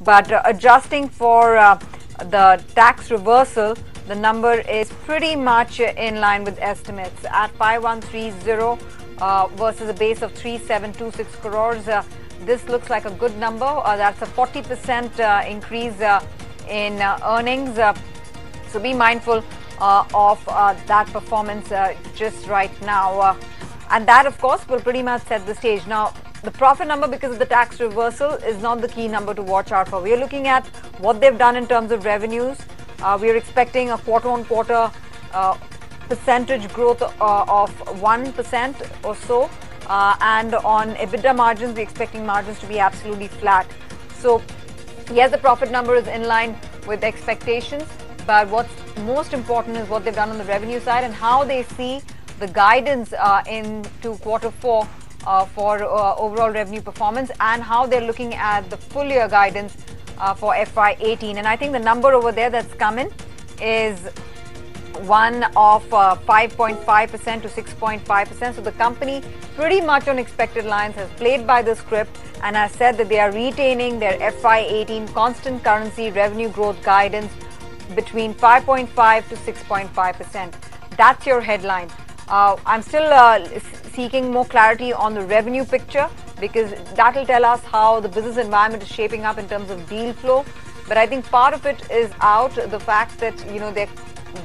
but adjusting for the tax reversal, the number is pretty much in line with estimates at 5130 versus a base of 3726 crores. This looks like a good number. That's a 40% increase in earnings. So be mindful of that performance just right now. And that, of course, will pretty much set the stage. Now, the profit number, because of the tax reversal, is not the key number to watch out for. We are looking at what they've done in terms of revenues. We are expecting a quarter-on-quarter percentage growth of 1% or so. And on EBITDA margins, we're expecting margins to be absolutely flat. So, yes, the profit number is in line with expectations. But what's most important is what they've done on the revenue side and how they see the guidance into quarter 4 for overall revenue performance, and how they're looking at the full year guidance for FY18. And I think the number over there that's come in is one of 5.5% to 6.5%. So the company, pretty much on expected lines, has played by the script and has said that they are retaining their FY18 constant currency revenue growth guidance between 5.5 to 6.5%. That's your headline. I'm still seeking more clarity on the revenue picture, because that will tell us how the business environment is shaping up in terms of deal flow. But I think part of it is out the fact that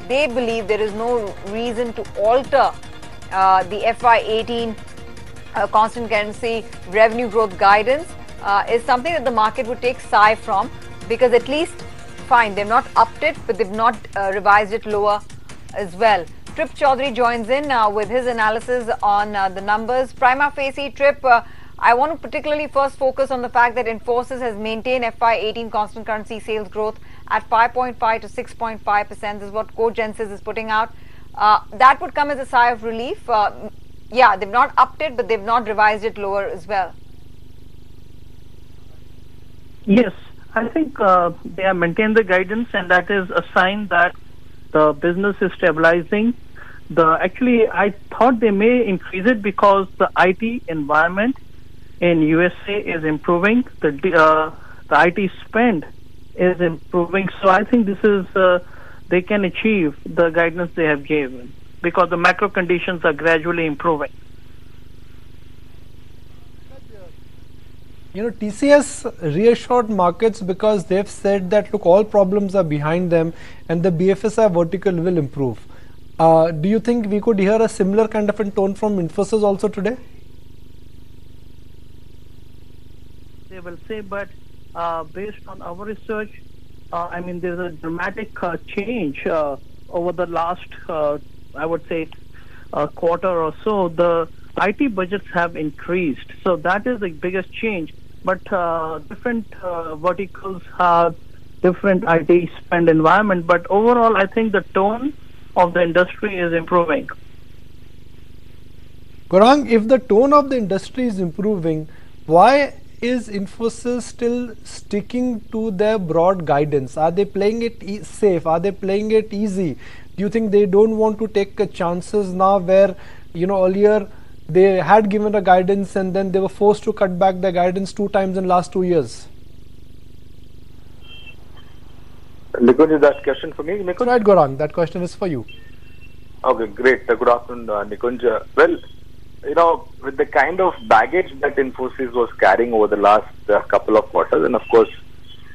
they believe there is no reason to alter the FY18 constant currency revenue growth guidance. Is something that the market would take sigh from, because at least fine, they've not upped it, but they've not revised it lower as well. Trip Chaudhary joins in with his analysis on the numbers. Prima facie, Trip, I want to particularly first focus on the fact that Infosys has maintained FY18 constant currency sales growth at 5.5 to 6.5%. This is what Cogensis is putting out. That would come as a sigh of relief. Yeah, they've not upped it, but they've not revised it lower as well. Yes, I think they have maintained the guidance, and that is a sign that the business is stabilizing. Actually, I thought they may increase it because the IT environment in USA is improving. The IT spend is improving. So I think this is they can achieve the guidance they have given, because the macro conditions are gradually improving. TCS reassured markets because they've said that, look, all problems are behind them and the BFSI vertical will improve. Do you think we could hear a similar kind of a tone from Infosys also today? They will say, but based on our research, I mean, there's a dramatic change over the last, I would say, quarter or so. The IT budgets have increased. So that is the biggest change. But different verticals have different IT spend environment. But overall, I think the tone of the industry is improving. Gaurang, if the tone of the industry is improving, why is Infosys still sticking to their broad guidance? Are they playing it safe? Are they playing it easy? Do you think they don't want to take chances now where, earlier they had given a guidance and then they were forced to cut back their guidance 2 times in the last 2 years? Nikunj, is that question for me, Nikunj? Right, Gaurang, that question is for you. Okay, great. Good afternoon, Nikunj. Well, with the kind of baggage that Infosys was carrying over the last couple of quarters, and of course,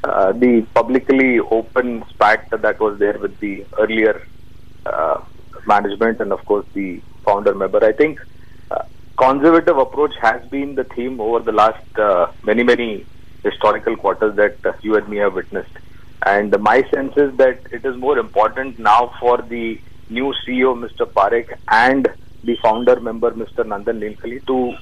the publicly open spat that was there with the earlier management and of course the founder member, I think conservative approach has been the theme over the last many historical quarters that you and me have witnessed. And my sense is that it is more important now for the new CEO, Mr. Parekh, and the founder member, Mr. Nandan Nilekani, to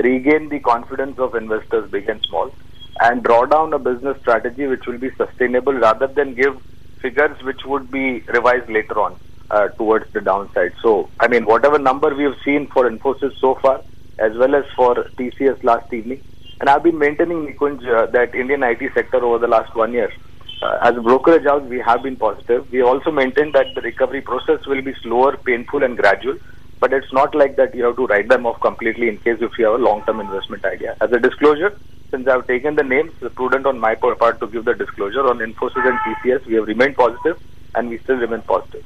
regain the confidence of investors, big and small, and draw down a business strategy which will be sustainable rather than give figures which would be revised later on towards the downside. So, I mean, whatever number we have seen for Infosys so far, as well as for TCS last evening, and I've been maintaining, Nikunj, that Indian IT sector over the last 1 year, as a brokerage house, we have been positive. We also maintained that the recovery process will be slower, painful and gradual. But it's not like that you have to write them off completely in case if you have a long-term investment idea. As a disclosure, since I've taken the names, it's prudent on my part to give the disclosure. On Infosys and TCS, we have remained positive and we still remain positive.